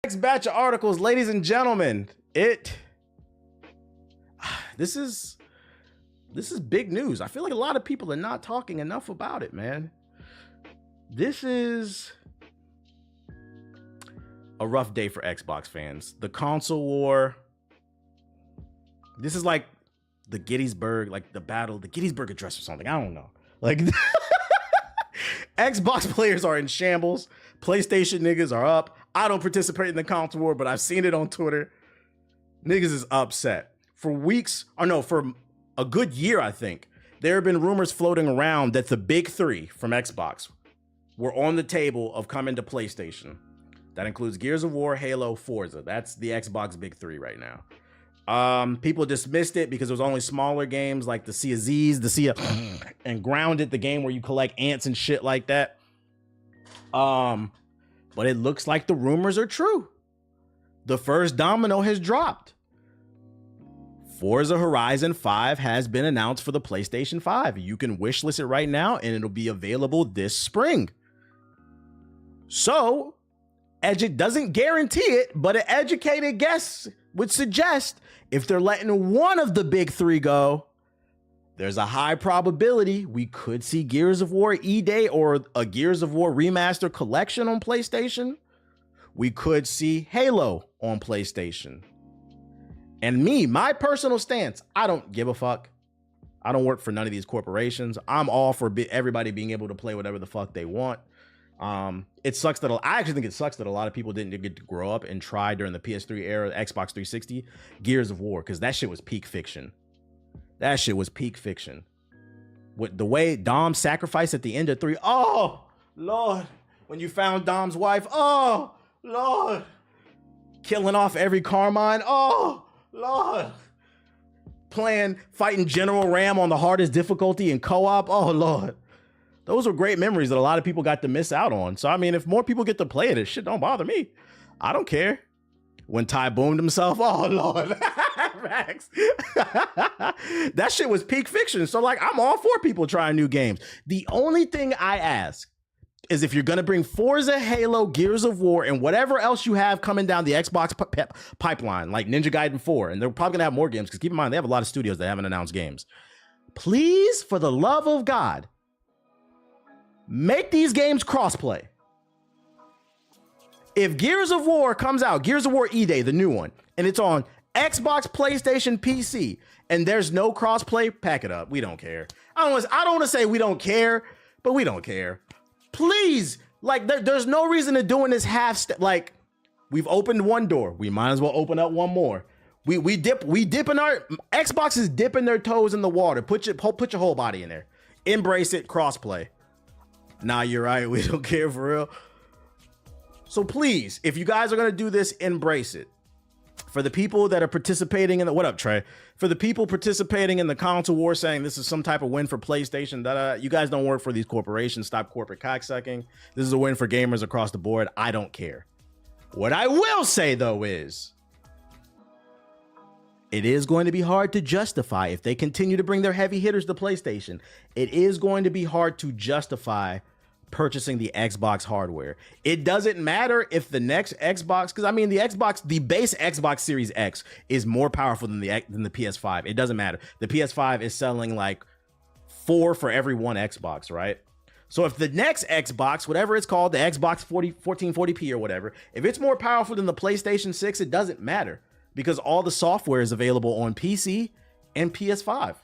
Next batch of articles, ladies and gentlemen. This is big news. I feel like a lot of people are not talking enough about it, man. This is a rough day for Xbox fans. The console war. This is like the Gettysburg, like the Gettysburg Address or something. I don't know. Like Xbox players are in shambles. PlayStation niggas are up. I don't participate in the console war, but I've seen it on Twitter. Niggas is upset. For a good year, I think, there have been rumors floating around that the big three from Xbox were on the table of coming to PlayStation. That includes Gears of War, Halo, Forza. That's the Xbox big three right now. People dismissed it because it was only smaller games like the Sea of Z's, and Grounded, the game where you collect ants and shit like that. But it looks like the rumors are true. The first domino has dropped. Forza Horizon 5 has been announced for the PlayStation 5. You can wishlist it right now and it'll be available this spring. So, it doesn't guarantee it, but an educated guess would suggest if they're letting one of the big three go, there's a high probability we could see Gears of War E-Day or a Gears of War Remaster Collection on PlayStation. We could see Halo on PlayStation. And my personal stance, I don't give a fuck. I don't work for none of these corporations. I'm all for everybody being able to play whatever the fuck they want. It sucks that I actually think it sucks that a lot of people didn't get to grow up and try during the PS3 era, Xbox 360, Gears of War, because that shit was peak fiction. That shit was peak fiction. With the way Dom sacrificed at the end of 3, oh Lord, when you found Dom's wife, oh Lord, killing off every Carmine, oh Lord, fighting General Ram on the hardest difficulty in co-op, oh Lord. Those were great memories that a lot of people got to miss out on. So, I mean, if more people get to play it, shit don't bother me. I don't care. When Ty boomed himself, oh Lord. Max. That shit was peak fiction. So, like, I'm all for people trying new games. The only thing I ask is if you're going to bring Forza, Halo, Gears of War, and whatever else you have coming down the Xbox pipeline, like Ninja Gaiden 4, and they're probably going to have more games, because keep in mind, they have a lot of studios that haven't announced games. Please, for the love of God, make these games crossplay. If Gears of War comes out, Gears of War E-Day, the new one, and it's on Xbox, PlayStation, PC, and there's no crossplay, pack it up. We don't care. I don't want to say we don't care, but we don't care. Please, like, there's no reason to doing this half step. Like, we've opened one door. We might as well open up one more. We dip in our Xbox is dipping their toes in the water. Put your whole body in there. Embrace it. Crossplay. Nah, you're right. We don't care for real. So please, if you guys are going to do this, embrace it. For the people that are participating in what up, Trey? For the people participating in the console war saying this is some type of win for PlayStation, you guys don't work for these corporations. Stop corporate cocksucking. This is a win for gamers across the board. I don't care. What I will say, though, is it is going to be hard to justify if they continue to bring their heavy hitters to PlayStation. It is going to be hard to justify purchasing the Xbox hardware. It doesn't matter if the next Xbox, because I mean the base Xbox Series X is more powerful than the PS5. It doesn't matter. The PS5 is selling like 4 for every one Xbox, right? So if the next Xbox, whatever it's called, the Xbox 1440p or whatever, if it's more powerful than the PlayStation 6, it doesn't matter because all the software is available on PC and PS5.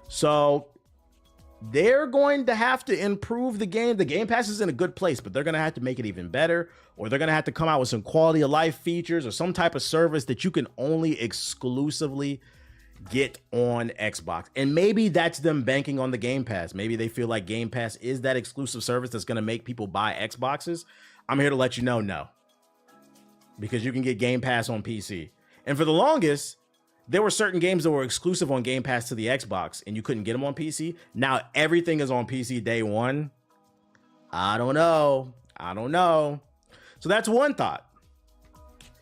So they're going to have to improve the game. The Game Pass is in a good place, but they're going to have to make it even better, or they're going to have to come out with some quality of life features or some type of service that you can only exclusively get on Xbox. And maybe that's them banking on the Game Pass. Maybe they feel like Game Pass is that exclusive service that's going to make people buy Xboxes. I'm here to let you know, no, because you can get Game Pass on PC. And for the longest, there were certain games that were exclusive on Game Pass to the Xbox and you couldn't get them on PC. Now everything is on PC day one. I don't know. So that's one thought.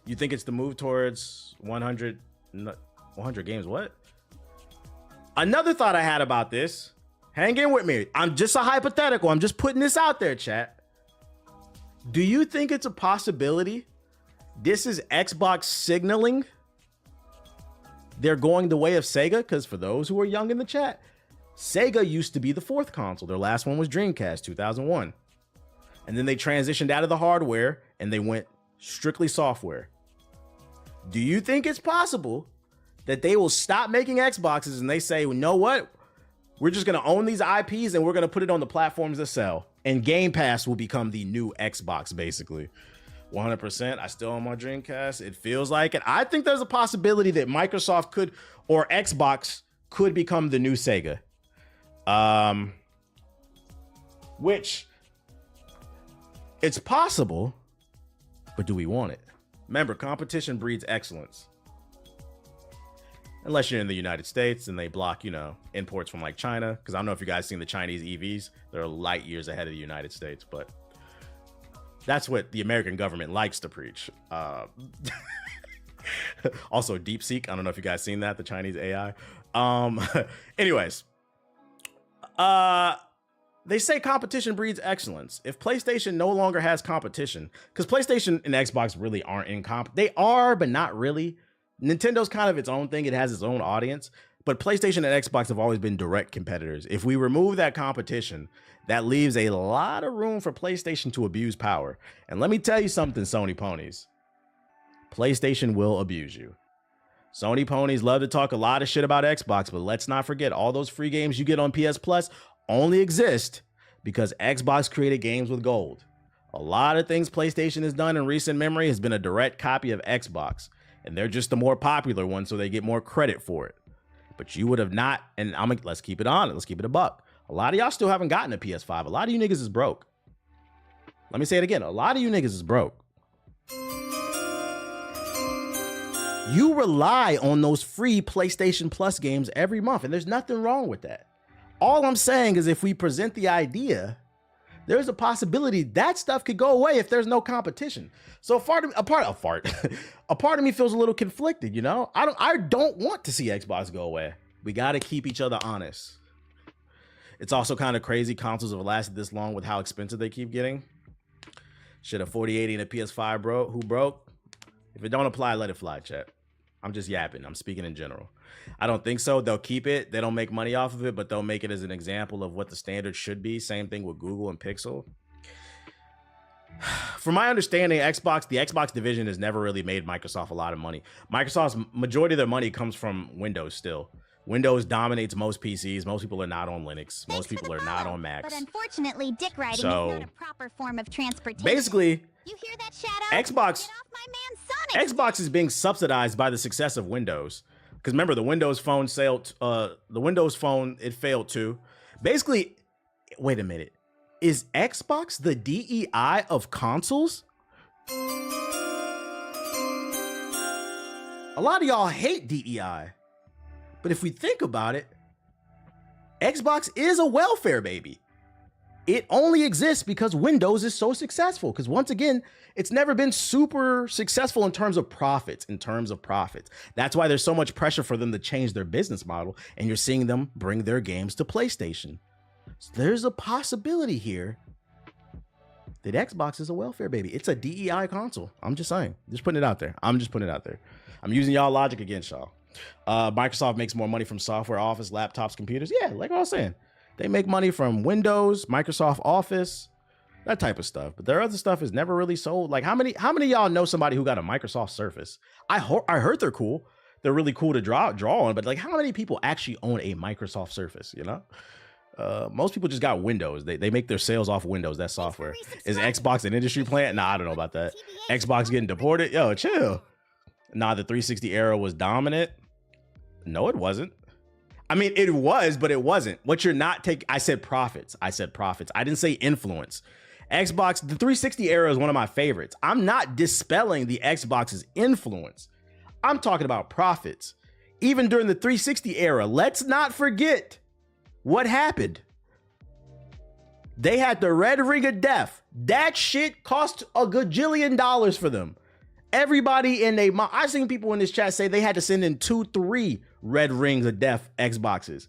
You think it's the move towards 100 games? What? Another thought I had about this. Hang in with me. I'm just a hypothetical. I'm just putting this out there, chat. Do you think it's a possibility this is Xbox signaling they're going the way of Sega? Because for those who are young in the chat, Sega used to be the fourth console. Their last one was Dreamcast, 2001. And then they transitioned out of the hardware and they went strictly software. Do you think it's possible that they will stop making Xboxes and they say, you know what? We're just going to own these IPs and we're going to put it on the platforms that sell. And Game Pass will become the new Xbox, basically. 100%. I still own my Dreamcast. It feels like it. I think there's a possibility that Microsoft could, or Xbox could become the new Sega. Which it's possible, but do we want it? Remember, competition breeds excellence. Unless you're in the United States and they block, imports from like China. Because I don't know if you guys seen the Chinese EVs. They're light years ahead of the United States, but that's what the American government likes to preach. Also, DeepSeek. I don't know if you guys seen that, the Chinese AI. Anyways, they say competition breeds excellence. If PlayStation no longer has competition, because PlayStation and Xbox really aren't in comp. They are, but not really. Nintendo's kind of its own thing. It has its own audience. But PlayStation and Xbox have always been direct competitors. If we remove that competition, that leaves a lot of room for PlayStation to abuse power. And let me tell you something, Sony ponies. PlayStation will abuse you. Sony ponies love to talk a lot of shit about Xbox, but let's not forget all those free games you get on PS Plus only exist because Xbox created games with gold. A lot of things PlayStation has done in recent memory has been a direct copy of Xbox, and they're just the more popular one, so they get more credit for it. But you would have not, and let's keep it on it. Let's keep it a buck. A lot of y'all still haven't gotten a PS5. A lot of you niggas is broke. Let me say it again. A lot of you niggas is broke. You rely on those free PlayStation Plus games every month, and there's nothing wrong with that. All I'm saying is if we present the idea, there's a possibility that stuff could go away if there's no competition. So a part of me feels a little conflicted, I don't want to see Xbox go away. We got to keep each other honest. It's also kind of crazy consoles have lasted this long with how expensive they keep getting. Shit, a 4080 and a PS5 broke. If it don't apply, let it fly, chat. I'm just yapping. I'm speaking in general. I don't think so. They'll keep it. They don't make money off of it, but they'll make it as an example of what the standard should be. Same thing with Google and Pixel. From my understanding, the Xbox division has never really made Microsoft a lot of money. Microsoft's majority of their money comes from Windows still. Windows dominates most PCs. Most people are not on Linux. Most people are not on Macs. But unfortunately, dick riding is not a proper form of transportation. Basically, you hear that, Shadow? Xbox, Get off my man, Sonic. Xbox is being subsidized by the success of Windows. Because remember, the Windows Phone it failed too. Basically, wait a minute. Is Xbox the DEI of consoles? A lot of y'all hate DEI. But if we think about it, Xbox is a welfare baby. It only exists because Windows is so successful. Because once again, it's never been super successful in terms of profits. That's why there's so much pressure for them to change their business model. And you're seeing them bring their games to PlayStation. So there's a possibility here that Xbox is a welfare baby. It's a DEI console. I'm just saying. Just putting it out there. I'm using y'all logic against y'all. Microsoft makes more money from software, Office, laptops, computers. Yeah, like I was saying. They make money from Windows, Microsoft Office, that type of stuff. But their other stuff is never really sold. Like how many of y'all know somebody who got a Microsoft Surface? I heard they're cool. They're really cool to draw on, but like how many people actually own a Microsoft Surface, Most people just got Windows. They make their sales off Windows, that software. Is Xbox an industry plant? Nah, I don't know about that. Xbox getting deported? Yo, chill. Nah, the 360 era was dominant. No, it wasn't. I mean, it was, but it wasn't. What you're not taking, I said profits. I didn't say influence. Xbox, the 360 era is one of my favorites. I'm not dispelling the Xbox's influence. I'm talking about profits. Even during the 360 era, let's not forget what happened. They had the red ring of death. That shit cost a gajillion dollars for them. Everybody I've seen people in this chat say they had to send in 2-3 red rings of death Xboxes.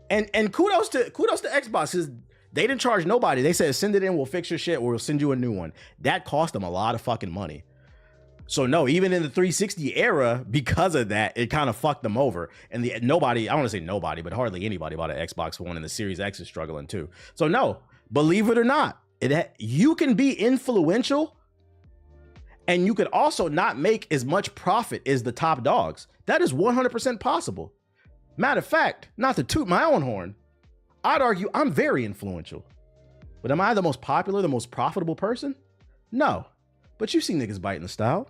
And kudos to Xbox, because They didn't charge nobody. They said, send it in, we'll fix your shit, or we'll send you a new one. That cost them a lot of fucking money. So no, even in the 360 era, because of that, it kind of fucked them over. And I don't want to say nobody, but hardly anybody bought an Xbox One, and the Series X is struggling too. So no, believe it or not, you can be influential and you could also not make as much profit as the top dogs. That is 100% possible. Matter of fact, not to toot my own horn, I'd argue I'm very influential. But am I the most popular, the most profitable person? No. But you see niggas biting the style.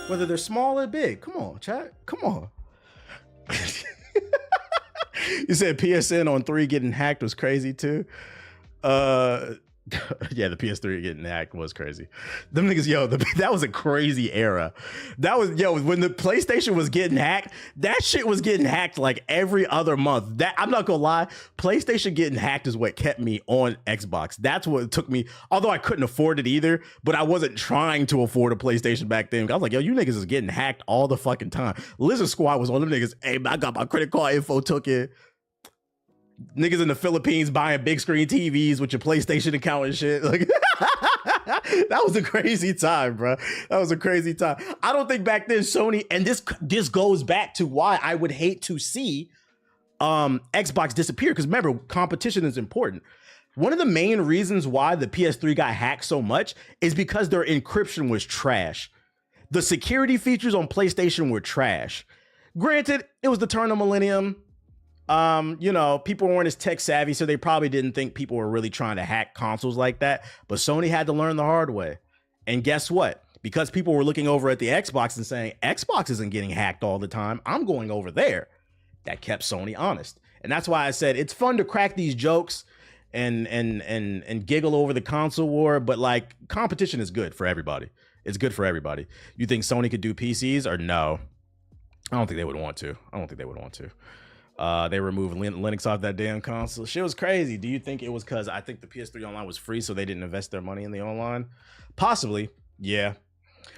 Whether they're small or big. Come on, chat. Come on. You said PSN on 3 getting hacked was crazy too. Yeah, the PS3 getting hacked was crazy. Them niggas, that was a crazy era. That was, when the PlayStation was getting hacked, that shit was getting hacked like every other month. That, I'm not gonna lie, PlayStation getting hacked is what kept me on Xbox. That's what took me, although I couldn't afford it either, but I wasn't trying to afford a PlayStation back then. I was like, yo, you niggas is getting hacked all the fucking time. Lizard Squad was on them niggas. Hey, I got my credit card info took it. Niggas in the Philippines buying big screen TVs with your PlayStation account and shit. Like, that was a crazy time, bro. That was a crazy time. I don't think back then Sony, and this goes back to why I would hate to see Xbox disappear. Because remember, competition is important. One of the main reasons why the PS3 got hacked so much is because their encryption was trash. The security features on PlayStation were trash. Granted, it was the turn of millennium. People weren't as tech savvy, so they probably didn't think people were really trying to hack consoles like that. But Sony had to learn the hard way. And guess what? Because people were looking over at the Xbox and saying, Xbox isn't getting hacked all the time, I'm going over there. That kept Sony honest. And that's why I said it's fun to crack these jokes and giggle over the console war, but like, competition is good for everybody. It's good for everybody. You think Sony could do PCs or no? I don't think they would want to. They removed Linux off that damn console. Shit was crazy. Do you think it was because I think the PS3 online was free, so they didn't invest their money in the online? Possibly, yeah.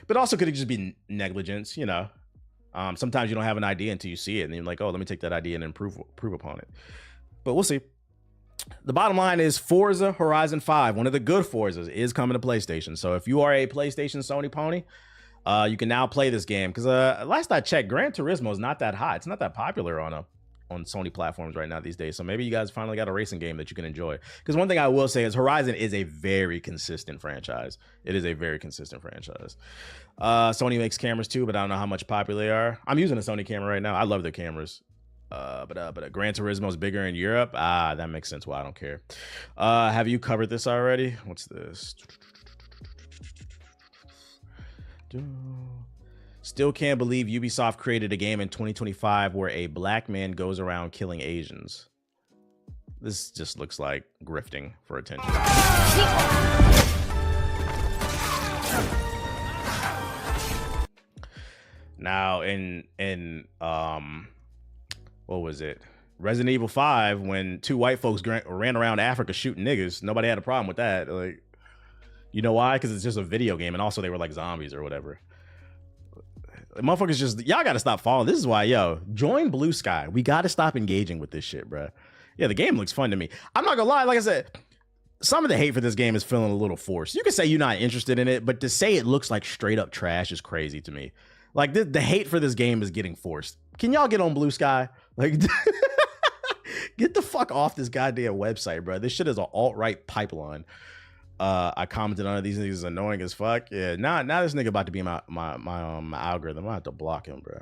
But also could it just be negligence, Sometimes you don't have an idea until you see it, and you're like, oh, let me take that idea and improve upon it. But we'll see. The bottom line is Forza Horizon 5, one of the good Forzas, is coming to PlayStation. So if you are a PlayStation Sony pony, you can now play this game. Because last I checked, Gran Turismo is not that hot. It's not that popular on Sony platforms right now these days. So maybe you guys finally got a racing game that you can enjoy. Because one thing I will say is Horizon is a very consistent franchise. It is a very consistent franchise. Sony makes cameras too, but I don't know how much popular they are. I'm using a Sony camera right now. I love their cameras. But Gran Turismo is bigger in Europe. That makes sense why I don't care. Have you covered this already? What's this? Still can't believe Ubisoft created a game in 2025 where a black man goes around killing Asians. This just looks like grifting for attention. Now, in what was it? Resident Evil 5, when 2 white folks ran around Africa shooting niggas, nobody had a problem with that. Like, you know why? Because it's just a video game, and also they were like zombies or whatever. Motherfuckers just, y'all gotta stop following. This is why, join Blue Sky. We gotta stop engaging with this shit, bro. Yeah, the game looks fun to me. I'm not gonna lie, like I said, some of the hate for this game is feeling a little forced. You can say you're not interested in it, but to say it looks like straight up trash is crazy to me. Like, the hate for this game is getting forced. Can y'all get on Blue Sky? Like, get the fuck off this goddamn website, bro. This shit is an alt-right pipeline. I commented on it. These niggas is annoying as fuck. Yeah, now this nigga about to be my algorithm. I have to block him, bro.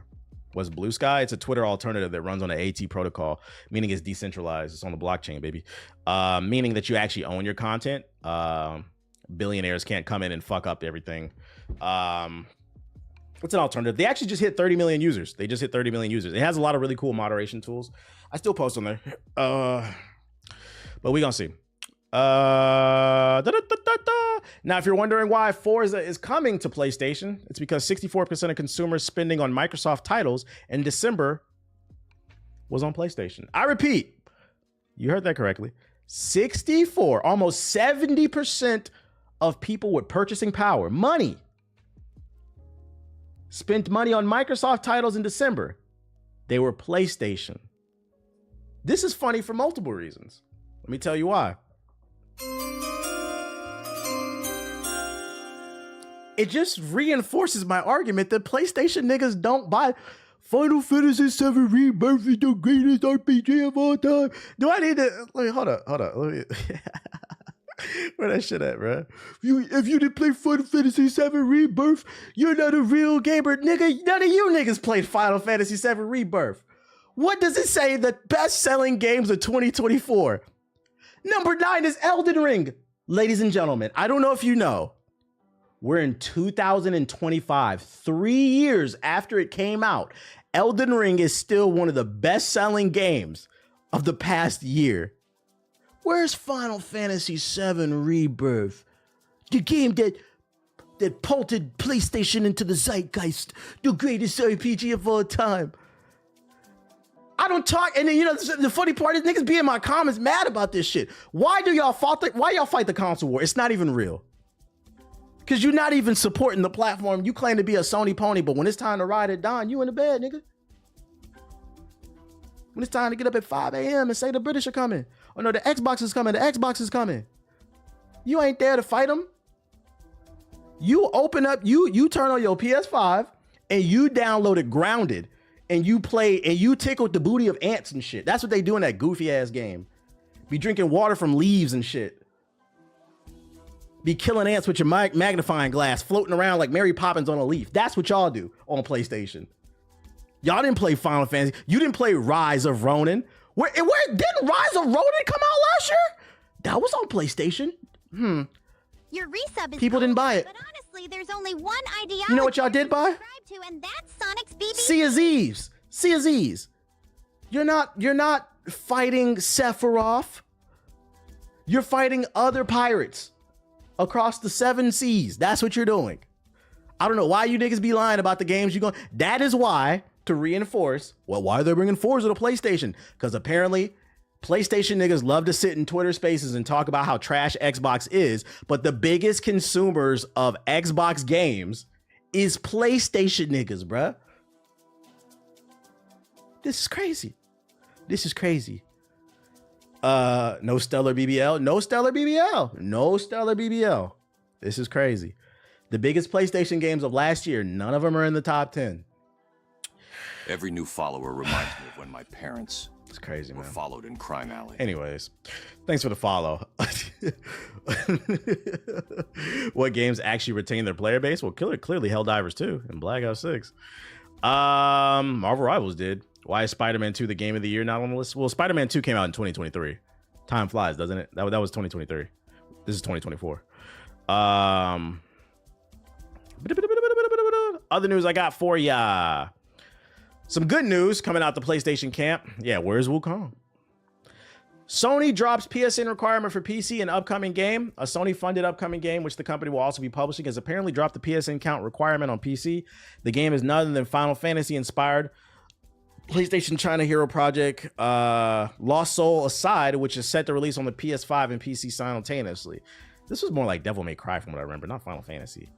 What's Blue Sky? It's a Twitter alternative that runs on an AT protocol, meaning it's decentralized. It's on the blockchain, baby. Meaning that you actually own your content. Billionaires can't come in and fuck up everything. What's an alternative? They actually just hit 30 million users. They just hit 30 million users. It has a lot of really cool moderation tools. I still post on there. But we gonna see. Now, if you're wondering why Forza is coming to PlayStation, it's because 64% of consumers spending on Microsoft titles in December was on PlayStation. I repeat, you heard that correctly. 64, almost 70% of people with purchasing power, money, spent money on Microsoft titles in December. They were PlayStation. This is funny for multiple reasons. Let me tell you why. It just reinforces my argument that PlayStation niggas don't buy Final Fantasy VII Rebirth is the greatest RPG of all time. Do I need to? Hold up. Let me, where that shit at, bro? If you didn't play Final Fantasy VII Rebirth, you're not a real gamer, nigga. None of you niggas played Final Fantasy VII Rebirth. What does it say? The best-selling games of 2024. Number 9 is Elden Ring. Ladies and gentlemen, I don't know if you know, we're in 2025, 3 years after it came out. Elden Ring is still one of the best-selling games of the past year. Where's Final Fantasy VII Rebirth? The game that pulted PlayStation into the zeitgeist, the greatest RPG of all time. I don't talk, and then, you know, the funny part is niggas be in my comments mad about this shit. Why y'all fight the console war? It's not even real. Because you're not even supporting the platform. You claim to be a Sony pony, but when it's time to ride it down, you in the bed, nigga. When it's time to get up at 5 a.m. and say the British are coming. Oh no, the Xbox is coming, the Xbox is coming. You ain't there to fight them. You open up, you turn on your PS5 and you download it Grounded and you play and you tickle the booty of ants and shit. That's what they do in that goofy ass game. Be drinking water from leaves and shit. Be killing ants with your magnifying glass, floating around like Mary Poppins on a leaf. That's what y'all do on PlayStation. Y'all didn't play Final Fantasy. You didn't play Rise of Ronin. Where didn't Rise of Ronin come out last year? That was on PlayStation. Your resub is people didn't buy it. But honestly, there's only one ideology. You know what y'all did buy? To, and that's Sonic's BB. Sea of Thieves. You're not fighting Sephiroth. You're fighting other pirates across the 7 seas. That's what you're doing. I don't know why you niggas be lying about the games you going. That is why, to reinforce, well, why are they bringing Forza to PlayStation? Because apparently PlayStation niggas love to sit in Twitter spaces and talk about how trash Xbox is, but the biggest consumers of Xbox games is PlayStation niggas, bruh. This is crazy. This is crazy. No stellar BBL. No stellar BBL. No stellar BBL. This is crazy. The biggest PlayStation games of last year, none of them are in the top 10. Every new follower reminds me of when my parents it's crazy, man. Followed in Crime Alley. Anyways, thanks for the follow. What games actually retain their player base? Well, clearly Helldivers 2 and Black Ops 6. Marvel Rivals did. Why is Spider-Man 2 the game of the year not on the list? Well, Spider-Man 2 came out in 2023. Time flies, doesn't it? That was 2023. This is 2024. Other news I got for ya. Some good news coming out the PlayStation camp. Yeah, where's Wukong? Sony drops PSN requirement for PC in upcoming game. A Sony-funded upcoming game, which the company will also be publishing, has apparently dropped the PSN count requirement on PC. The game is none other than Final Fantasy-inspired PlayStation China Hero Project Lost Soul Aside, which is set to release on the PS5 and PC simultaneously. This was more like Devil May Cry from what I remember, not Final Fantasy.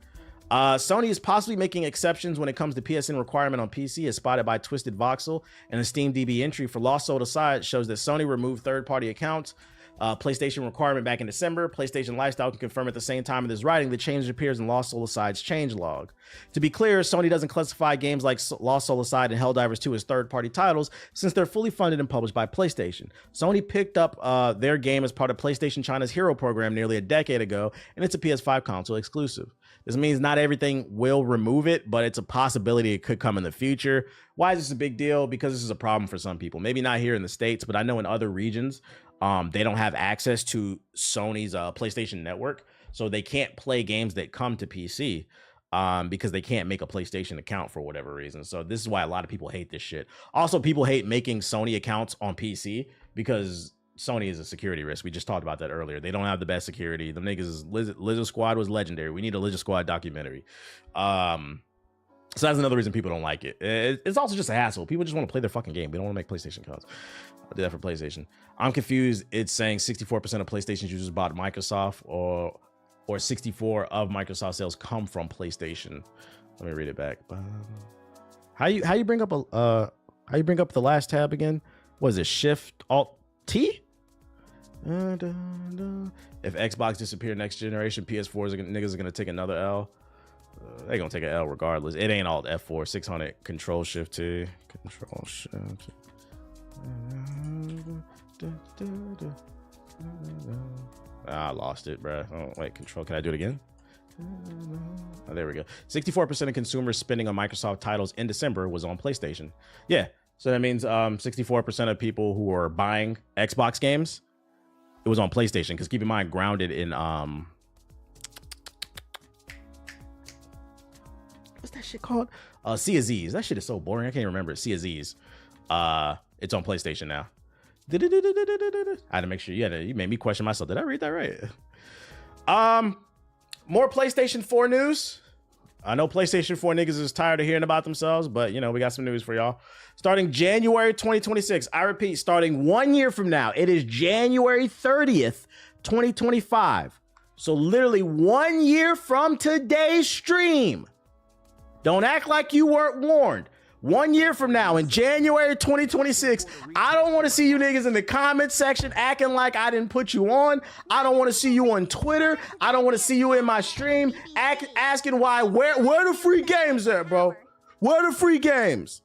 Sony is possibly making exceptions when it comes to PSN requirement on PC, as spotted by Twisted Voxel, and a SteamDB entry for Lost Soul Aside shows that Sony removed third-party accounts PlayStation requirement back in December. PlayStation Lifestyle can confirm at the same time of this writing the change appears in Lost Soul Aside's changelog. To be clear, Sony doesn't classify games like Lost Soul Aside and Helldivers 2 as third-party titles since they're fully funded and published by PlayStation. Sony picked up their game as part of PlayStation China's Hero program nearly a decade ago, and it's a PS5 console exclusive. This means not everything will remove it, but it's a possibility it could come in the future. Why is this a big deal? Because this is a problem for some people. Maybe not here in the States, but I know in other regions, they don't have access to Sony's PlayStation Network, so they can't play games that come to PC because they can't make a PlayStation account for whatever reason. So this is why a lot of people hate this shit. Also, people hate making Sony accounts on PC because Sony is a security risk. We just talked about that earlier. They don't have the best security. The niggas, Lizard Squad was legendary. We need a Lizard Squad documentary. So that's another reason people don't like it. It's also just a hassle. People just want to play their fucking game. They don't want to make PlayStation accounts. I'll do that for PlayStation. I'm confused. It's saying 64% of PlayStation users bought Microsoft, or 64 of Microsoft sales come from PlayStation. Let me read it back. How you bring up the last tab again? Was it Shift Alt T? If Xbox disappear next generation, PS4 niggas are gonna take another L. They gonna take an L regardless. It ain't Alt F4, 600 Control Shift T. Control Shift. I lost it, bro. Oh, wait, Control. Can I do it again? Oh, there we go. 64% of consumers spending on Microsoft titles in December was on PlayStation. Yeah, so that means 64% of people who are buying Xbox games, it was on PlayStation. Because keep in mind, grounded in what's that shit called? Sea of Z's. That shit is so boring. I can't remember it. Sea of Z's. It's on PlayStation now. I had to make sure. You made me question myself. Did I read that right? More PlayStation 4 news. I know PlayStation 4 niggas is tired of hearing about themselves, but you know, we got some news for y'all. Starting January 2026. I repeat, starting 1 year from now. It is January 30th, 2025. So literally 1 year from today's stream. Don't act like you weren't warned. 1 year from now, in January 2026, I don't want to see you niggas in the comment section acting like I didn't put you on. I don't want to see you on Twitter. I don't want to see you in my stream asking why, where the free games at, bro? Where the free games?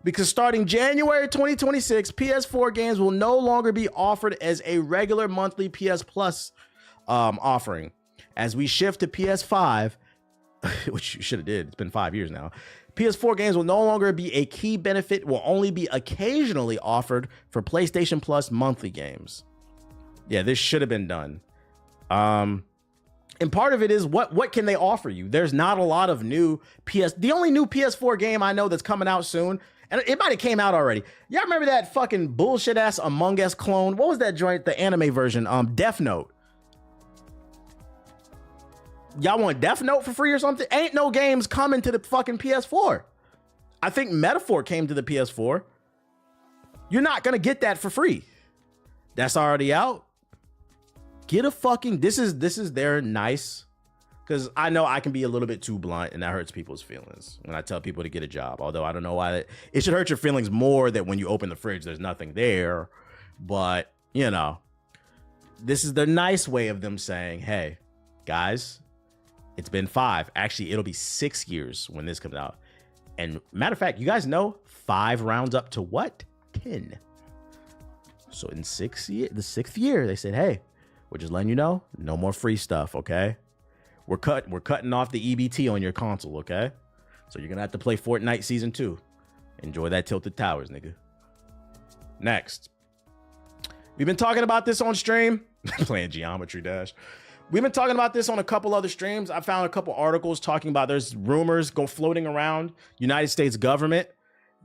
Because starting January 2026, PS4 games will no longer be offered as a regular monthly PS Plus offering. As we shift to PS5, which you should have did. It's been 5 years now. PS4 games will no longer be a key benefit, will only be occasionally offered for PlayStation Plus monthly games. Yeah, this should have been done. And part of it is what can they offer you? There's not a lot of new the only new PS4 game I know that's coming out soon, and it might have came out already. Y'all remember that fucking bullshit ass Among Us clone? What was that joint, the anime version? Death Note. Y'all want Death Note for free or something? Ain't no games coming to the fucking PS4. I think Metaphor came to the PS4. You're not gonna get that for free. That's already out. Get a fucking, this is their nice, because I know I can be a little bit too blunt and that hurts people's feelings when I tell people to get a job. Although I don't know why it should hurt your feelings more that when you open the fridge, there's nothing there. But you know, this is the nice way of them saying, hey, guys, it's been 5. Actually, it'll be 6 years when this comes out. And matter of fact, you guys know 5 rounds up to what? 10. So in the 6th year, they said, hey, we're just letting you know, no more free stuff, okay? We're cutting off the EBT on your console, okay? So you're gonna have to play Fortnite Season 2. Enjoy that Tilted Towers, nigga. Next. We've been talking about this on stream. Playing Geometry Dash. We've been talking about this on a couple other streams. I found a couple articles talking about there's rumors floating around United States government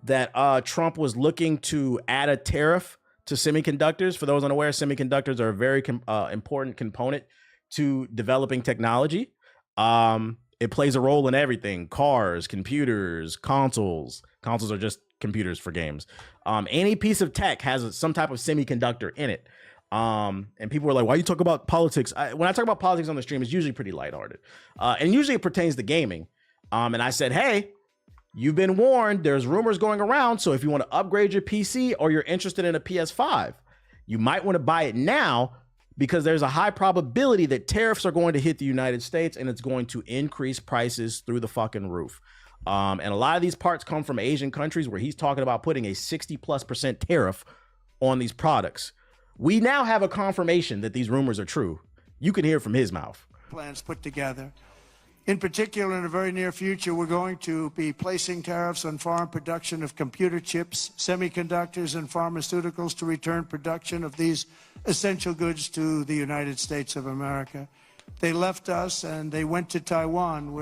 that Trump was looking to add a tariff to semiconductors. For those unaware, semiconductors are a very important component to developing technology. It plays a role in everything: cars, computers, consoles. Consoles are just computers for games. Any piece of tech has some type of semiconductor in it. And people were like, why you talk about politics? When I talk about politics on the stream, it's usually pretty lighthearted. And usually it pertains to gaming. And I said, hey, you've been warned. There's rumors going around. So if you want to upgrade your PC or you're interested in a PS5, you might want to buy it now because there's a high probability that tariffs are going to hit the United States and it's going to increase prices through the fucking roof. And a lot of these parts come from Asian countries where he's talking about putting a 60+% tariff on these products. We now have a confirmation that these rumors are true. You can hear from his mouth. Plans put together. In particular, in the very near future, we're going to be placing tariffs on foreign production of computer chips, semiconductors, and pharmaceuticals to return production of these essential goods to the United States of America. They left us and they went to Taiwan,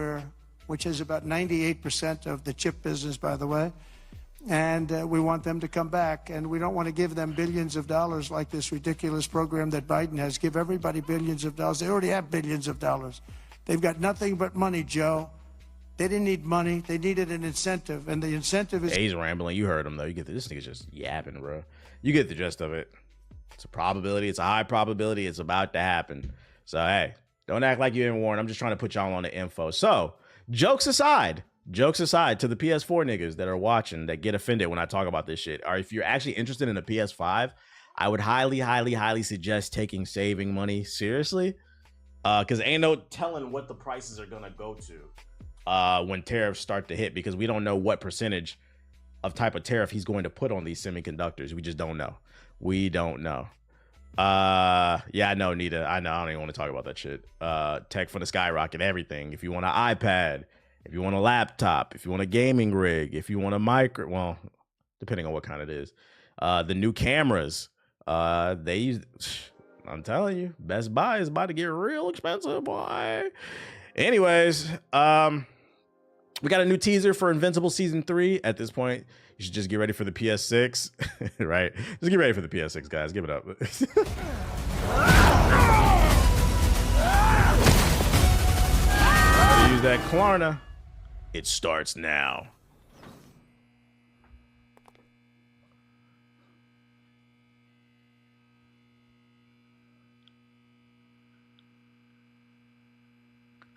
which is about 98% of the chip business, by the way. And we want them to come back, and we don't want to give them billions of dollars like this ridiculous program that Biden has. Give everybody billions of dollars. They already have billions of dollars. They've got nothing but money, Joe. They didn't need money. They needed an incentive, and the incentive is... Yeah, he's rambling. You heard him, though. You get this nigga's just yapping, bro. You get the gist of it. It's a probability. It's a high probability. It's about to happen. So, hey, don't act like you didn't warn. I'm just trying to put y'all on the info. So, jokes aside, jokes aside, to the PS4 niggas that are watching that get offended when I talk about this shit, or if you're actually interested in a PS5, I would highly suggest saving money seriously, because ain't no telling what the prices are gonna go to when tariffs start to hit, because we don't know what percentage of type of tariff he's going to put on these semiconductors. We just don't know. We don't know. Yeah, I know, Nita. I know. I don't even want to talk about that shit. Tech for the skyrocket, everything. If you want an iPad, if you want a laptop, if you want a gaming rig, if you want a micro, well, depending on what kind it is. The new cameras, I'm telling you, Best Buy is about to get real expensive, boy. Anyways, we got a new teaser for Invincible Season 3. At this point, you should just get ready for the PS6, right? Just get ready for the PS6, guys. Give it up. Use that Klarna. It starts now.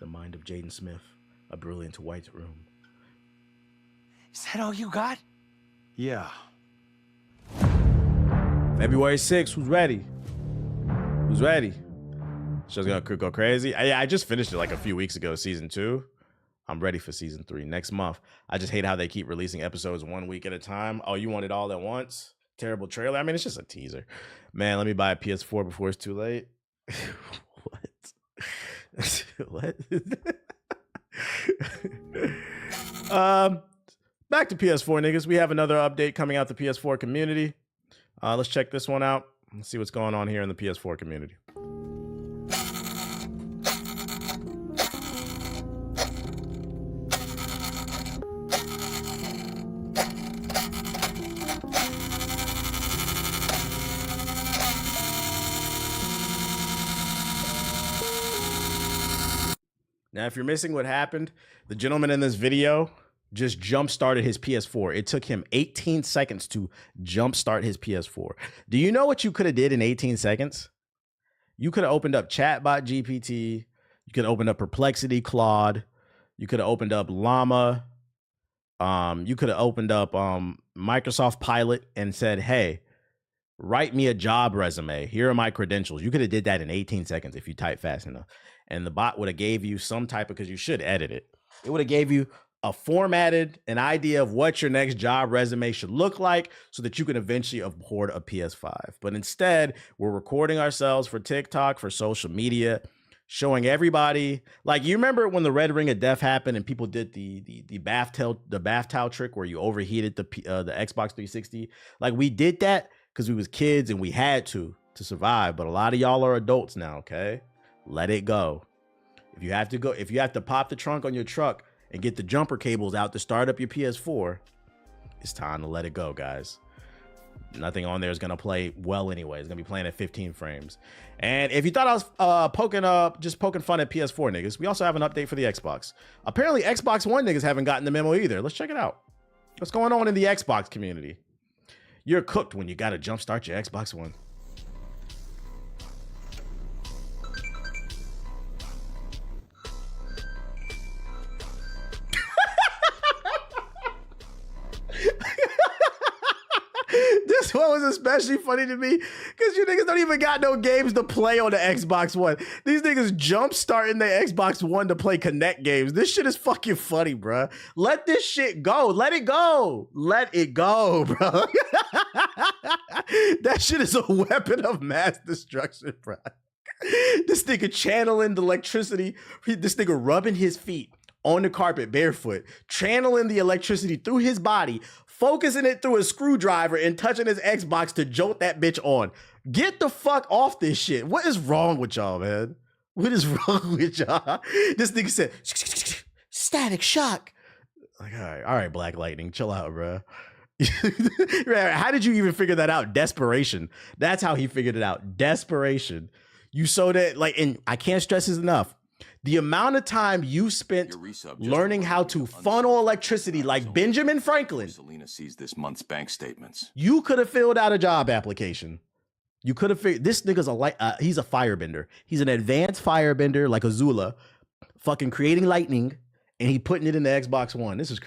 The mind of Jaden Smith, a brilliant white room. Is that all you got? Yeah. February 6th, who's ready? Who's ready? Show's gonna go crazy. I just finished it like a few weeks ago, season 2. I'm ready for season 3 next month. I just hate how they keep releasing episodes 1 week at a time. Oh, you want it all at once? Terrible trailer. I mean, it's just a teaser. Man, let me buy a PS4 before it's too late. What? Back to PS4 niggas. We have another update coming out the PS4 community. Let's check this one out. Let's see what's going on here in the PS4 community. Now, if you're missing what happened, the gentleman in this video just jump-started his PS4. It took him 18 seconds to jump-start his PS4. Do you know what you could have did in 18 seconds? You could have opened up Chatbot GPT. You could have opened up Perplexity Claude. You could have opened up Llama. You could have opened up Microsoft Pilot and said, hey, write me a job resume. Here are my credentials. You could have did that in 18 seconds if you type fast enough. And the bot would have gave you some type of, because you should edit it. It would have gave you an idea of what your next job resume should look like so that you can eventually afford a PS5. But instead, we're recording ourselves for TikTok, for social media, showing everybody. Like, you remember when the red ring of death happened and people did the bath towel trick where you overheated the Xbox 360? Like, we did that because we was kids and we had to survive. But a lot of y'all are adults now, okay? Let it go. If you have to pop the trunk on your truck and get the jumper cables out to start up your PS4, it's time to let it go, guys. Nothing on there is gonna play well anyway. It's gonna be playing at 15 frames. And if you thought I was just poking fun at PS4 niggas, we also have an update for the Xbox. Apparently Xbox One niggas haven't gotten the memo either. Let's check it out. What's going on in the Xbox community? You're cooked when you gotta jumpstart your Xbox One. This one was especially funny to me because you niggas don't even got no games to play on the Xbox One. These niggas jump starting their Xbox One to play Connect games. This shit is fucking funny, bruh. Let this shit go. Let it go. Let it go, bro. That shit is a weapon of mass destruction, bruh. This nigga channeling the electricity. This nigga rubbing his feet on the carpet barefoot, channeling the electricity through his body, focusing it through a screwdriver and touching his Xbox to jolt that bitch on. Get the fuck off this shit. What is wrong with y'all, man? What is wrong with y'all? This nigga said, static shock. Like, all right, Black Lightning, chill out, bro. How did you even figure that out? Desperation. That's how he figured it out. Desperation. You so that, like, and I can't stress this enough. The amount of time you spent learning how to funnel electricity like Benjamin Franklin. Selena sees this month's bank statements. You could have filled out a job application. You could have figured, this nigga's he's a firebender. He's an advanced firebender like Azula, fucking creating lightning and he putting it in the Xbox One. This is crazy.